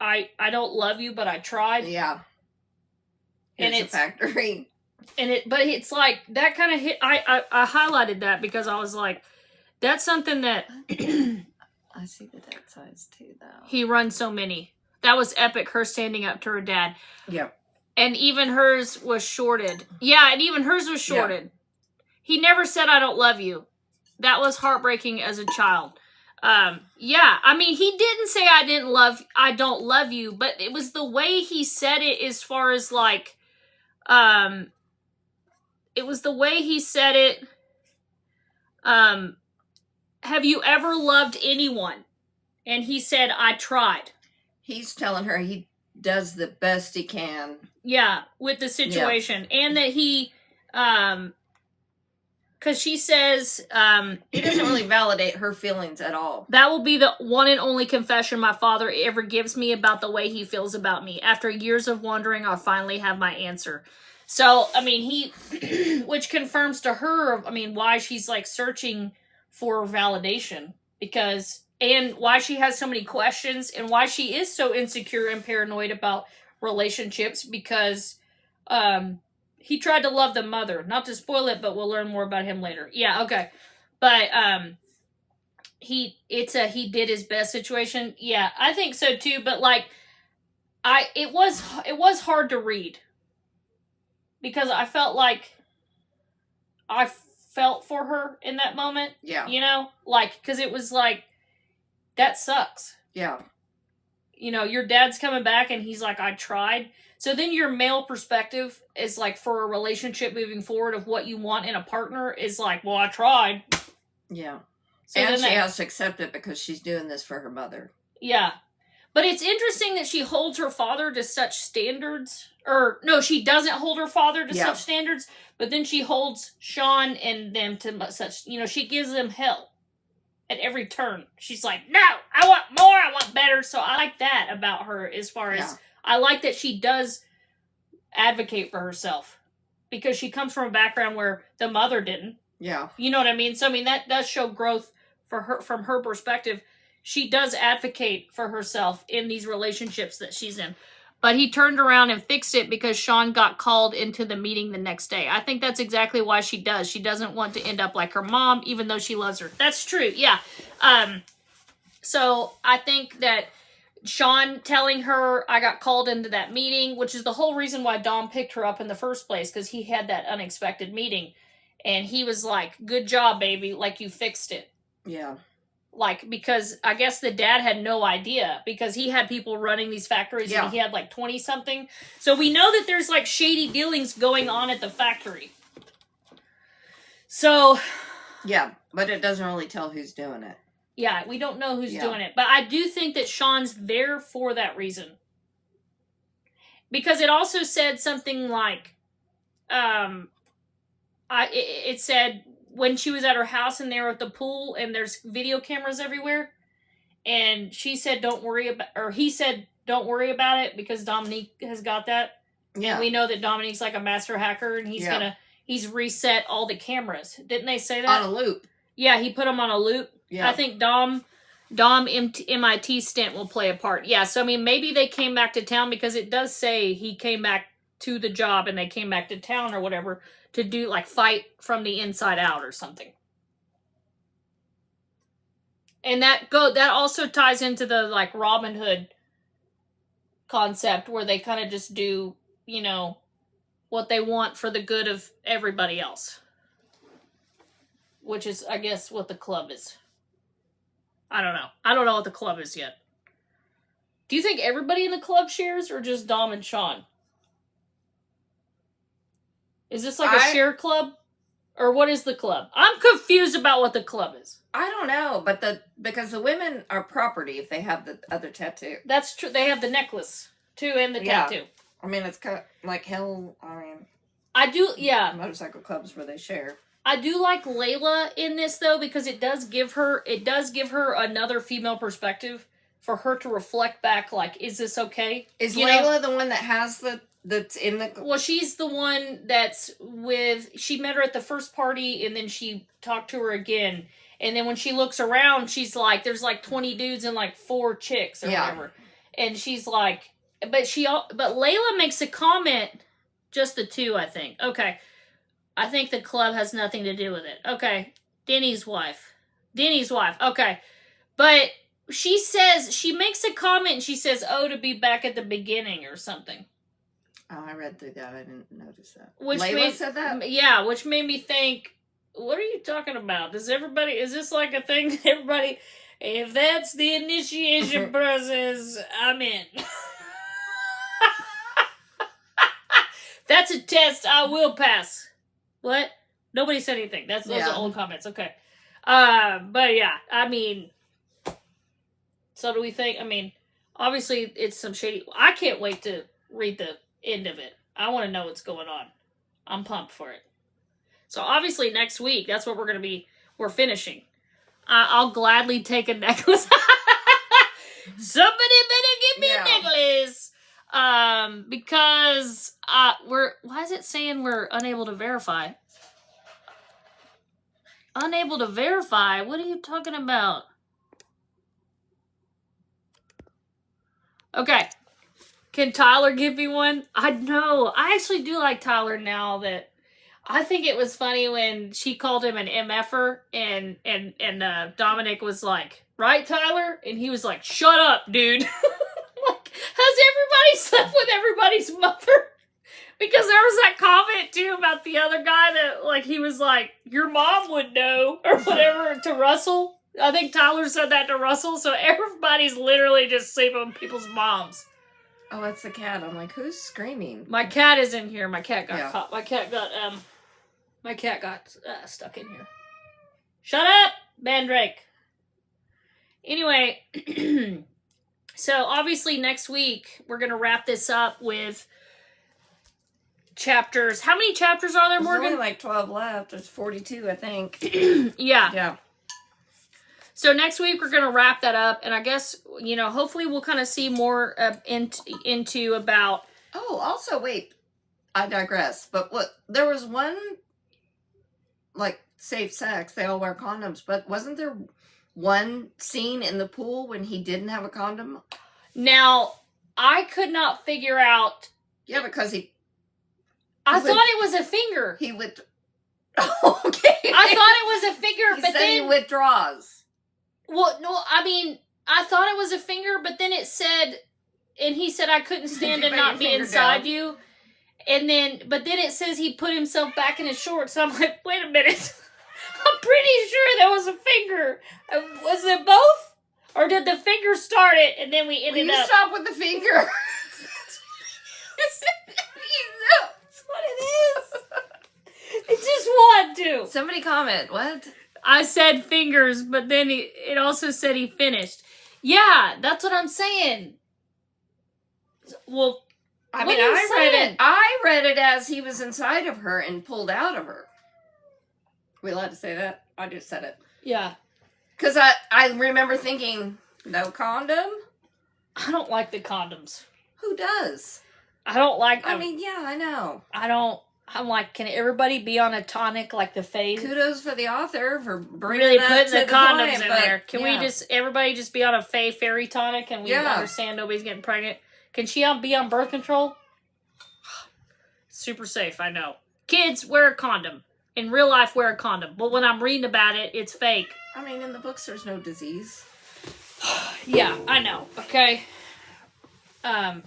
I don't love you, but I tried.
Yeah. It's a factory.
But it's like, that kind of hit, I highlighted that because I was like, that's something that...
I see the dad sides too, though.
He runs so many. That was epic, her standing up to her dad.
Yep.
And even hers was shorted. Yeah, and even hers was shorted. Yep. He never said, I don't love you. That was heartbreaking as a child. Yeah, I mean, he didn't say I don't love you, but it was the way he said it as far as like, it was the way he said it. Have you ever loved anyone? And he said, I tried. He's
telling her he does the best he can.
Yeah, with the situation. Yeah. And that he, because she says...
he doesn't really validate her feelings at all.
That will be the one and only confession my father ever gives me about the way he feels about me. After years of wondering, I'll finally have my answer. So, I mean, he... which confirms to her, I mean, why she's, like, searching for validation. Because... And why she has so many questions. And why she is so insecure and paranoid about relationships. Because... he tried to love the mother. Not to spoil it, but we'll learn more about him later. Yeah, okay. But, he did his best situation. Yeah, I think so too, but like, it was hard to read. Because I felt like, I felt for her in that moment.
Yeah.
Like, because it was like, that sucks.
Yeah.
Your dad's coming back and he's like, I tried. So then your male perspective is like for a relationship moving forward of what you want in a partner is like, well, I tried.
Yeah. So and she has to accept it because she's doing this for her mother.
Yeah. But it's interesting that she holds her father to such standards. Or, no, she doesn't hold her father to such standards. But then she holds Sean and them to such, she gives them hell. At every turn. She's like, no, I want more, I want better. So I like that about her as far as... I like that she does advocate for herself. Because she comes from a background where the mother didn't.
Yeah.
You know what I mean? So, I mean, that does show growth for her from her perspective. she does advocate for herself in these relationships that she's in. But he turned around and fixed it because Sean got called into the meeting the next day. I think that's exactly why she does. She doesn't want to end up like her mom, even though she loves her. That's true, yeah. So I think that Sean telling her I got called into that meeting, which is the whole reason why Dom picked her up in the first place, because he had that unexpected meeting. And he was like, good job, baby. Like, you fixed it.
Yeah.
Like, because I guess the dad had no idea, because he had people running these factories and he had like 20 something. So we know that there's like shady dealings going on at the factory. So.
Yeah, but it doesn't really tell who's doing it.
Yeah, we don't know who's doing it. But I do think that Sean's there for that reason. Because it also said something like, it said when she was at her house and they were at the pool and there's video cameras everywhere. And she said, don't worry about, or he said, don't worry about it because Dominique has got that. Yeah. And we know that Dominique's like a master hacker and he's reset all the cameras. Didn't they say that?
On a loop.
Yeah, he put them on a loop. Yeah. I think Dom MIT stint will play a part. Yeah, so I mean, maybe they came back to town because it does say he came back to the job and they came back to town or whatever to do like fight from the inside out or something. And that also ties into the like Robin Hood concept where they kind of just do, you know, what they want for the good of everybody else. Which is, I guess, what the club is. I don't know. I don't know what the club is yet. Do you think everybody in the club shares or just Dom and Sean? Is this like a share club? Or what is the club? I'm confused about what the club is.
I don't know, but because the women are property if they have the other tattoo.
That's true. They have the necklace, too, and the tattoo.
I mean, it's kind of like hell, motorcycle clubs where they share.
I do like Layla in this though because it does give her another female perspective for her to reflect back. Like, is this okay?
Is Layla the one that has that's in the?
Well, she's the one that's with. She met her at the first party, and then she talked to her again. And then when she looks around, she's like, "There's like 20 dudes and like 4 chicks or whatever." And she's like, but Layla makes a comment. Just the 2, I think. Okay. I think the club has nothing to do with it. Okay. Denny's wife. Okay. But she makes a comment and she says, oh, to be back at the beginning or something.
Oh, I read through that. I didn't notice that.
Layla said that? Yeah, which made me think, what are you talking about? Is this like a thing that everybody, if that's the initiation process, I'm in. That's a test I will pass. What? Nobody said anything. Those are old comments. Okay. But yeah, I mean, so do we think, I mean, obviously it's some shady, I can't wait to read the end of it. I want to know what's going on. I'm pumped for it. So obviously next week, that's what we're finishing. I'll gladly take a necklace. Somebody better give me a necklace. Because why is it saying we're unable to verify? Unable to verify? What are you talking about? Okay. Can Tyler give me one? I know. I actually do like Tyler now that I think it was funny when she called him an MFer and Dominic was like, right, Tyler? And he was like, shut up, dude. Like, has everybody slept with everybody's mother? Because there was that comment, too, about the other guy that, like, he was like, your mom would know, or whatever, to Russell. I think Tyler said that to Russell, so everybody's literally just sleeping with people's moms.
Oh, that's the cat. I'm like, who's screaming?
My cat is in here. My cat got caught. My cat got stuck in here. Shut up, Mandrake. Anyway, so obviously next week we're going to wrap this up with chapters. How many chapters are there, Morgan?
There's only like 12 left. There's 42, I think.
Yeah. So next week we're going to wrap that up, and I guess, you know, hopefully we'll kind of see more into about...
Oh, also, wait. I digress. But there was one, like, safe sex. They all wear condoms, but wasn't there one scene in the pool when he didn't have a condom?
Now, I could not figure out.
Yeah, because
I thought it was a finger.
He would. Okay.
I thought it was a finger,
He
but
said
then
he withdraws.
Well, no, I mean, I thought it was a finger, but then it said, and he said I couldn't stand to not be inside you. And then, but then it says he put himself back in his shorts. So I'm like, wait a minute. I'm pretty sure that was a finger. Was it both? Or did the finger start it and then we ended up?
You stop with the finger.
That's what it is. I just want to.
Somebody comment, what?
I said fingers, but then it also said he finished. Yeah, that's what I'm saying. Well,
I mean, I read it as he was inside of her and pulled out of her. We allowed to say that? I just said it.
Yeah.
Because I remember thinking, no condom?
I don't like the condoms.
Who does?
I don't like them.
I mean, yeah, I know.
I'm like, can everybody be on a tonic like the phase?
Kudos for the author for bringing
really
that
putting
to
the condoms
point,
in
but,
there. Can we everybody just be on a fairy tonic and we understand nobody's getting pregnant? Can she be on birth control? Super safe, I know. Kids, wear a condom. In real life, wear a condom. But when I'm reading about it, it's fake.
I mean, in the books, there's no disease.
Yeah, I know. Okay. And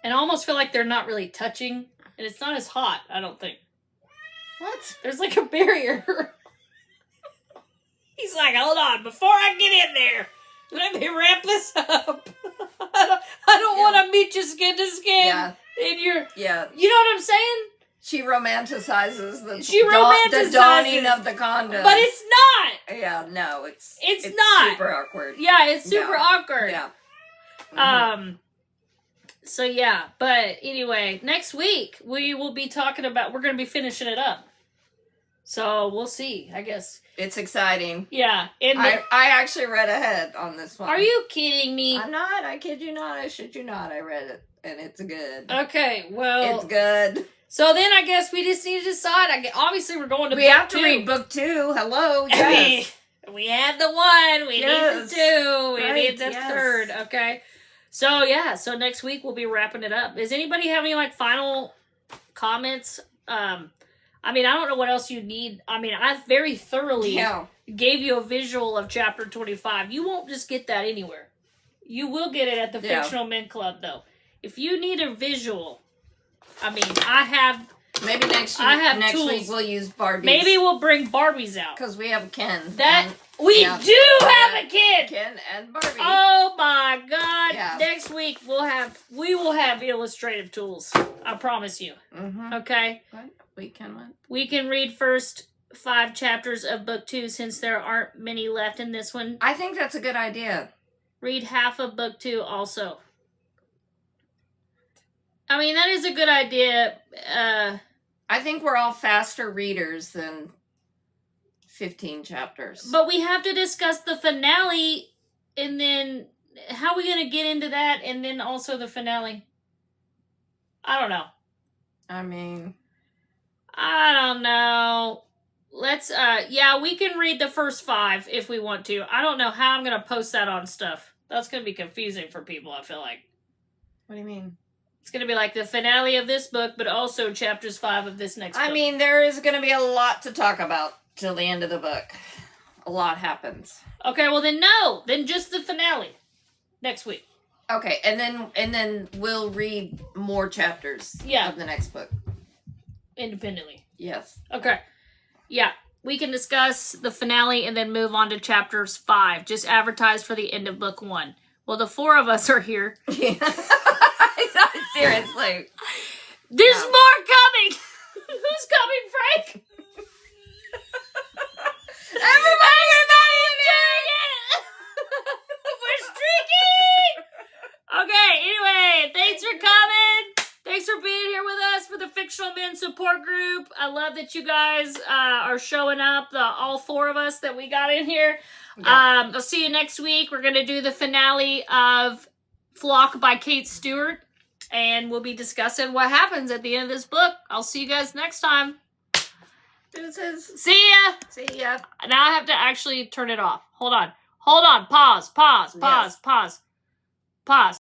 I almost feel like they're not really touching. And it's not as hot, I don't think.
What?
There's like a barrier. He's like, hold on, before I get in there, let me wrap this up. I don't want to meet you skin to skin.
Yeah.
Yeah. You know what I'm saying?
She romanticizes the dawning of the condom.
But it's not.
Yeah, no, it's
not.
super awkward.
Yeah, it's super awkward.
Yeah.
Mm-hmm. So yeah, but anyway, next week we will be talking about, we're going to be finishing it up. So we'll see, I guess.
It's exciting.
Yeah.
I actually read ahead on this one.
Are you kidding me?
I'm not. I kid you not. I shit you not. I read it, and it's good.
Okay, well.
It's good.
So then I guess we just need to decide. Obviously, we're going to
We have to read book 2. Hello. Yes.
We had the 1. We need the 2. We need the 3rd. Okay. So, yeah. So next week we'll be wrapping it up. Does anybody have any, final comments? I mean, I don't know what else you need. I mean, I very thoroughly gave you a visual of chapter 25. You won't just get that anywhere. You will get it at the Fictional Men Club, though. If you need a visual, I mean, I have...
Maybe next week we'll use Barbies.
Maybe we'll bring Barbies out.
Because we have Ken.
We do have a kid!
Ken and Barbie.
Oh my god.
Yeah.
Next week we will have illustrative tools. I promise you.
Mm-hmm.
Okay?
What?
We can read first 5 chapters of book 2 since there aren't many left in this one.
I think that's a good idea.
Read half of book 2 also. I mean, that is a good idea.
I think we're all faster readers than 15 chapters.
But we have to discuss the finale, and then how are we going to get into that, and then also the finale? I don't know. I don't know. Let's, we can read the first 5 if we want to. I don't know how I'm going to post that on stuff. That's going to be confusing for people, I feel like.
What do you mean?
It's going to be like the finale of this book, but also chapters 5 of this next book.
I mean, there is going to be a lot to talk about till the end of the book. A lot happens.
Okay, well then no. Then just the finale. Next week.
Okay, and then we'll read more chapters of the next book.
Independently.
Yes.
Okay. Yeah. We can discuss the finale and then move on to chapters 5. Just advertised for the end of book 1. Well, the 4 of us are here.
Seriously.
There's more coming. Who's coming, Frank? Everybody's doing it. We're streaking. Okay, anyway, thanks for coming. Thanks for being here with us for the Fictional Men Support Group. I love that you guys are showing up, all 4 of us that we got in here. Yeah. I'll see you next week. We're going to do the finale of Flock by Kate Stewart, and we'll be discussing what happens at the end of this book. I'll see you guys next time.
Deuces.
See ya.
See ya.
Now I have to actually turn it off. Hold on. Hold on. Pause. Pause. Pause.
Yes.
Pause. Pause.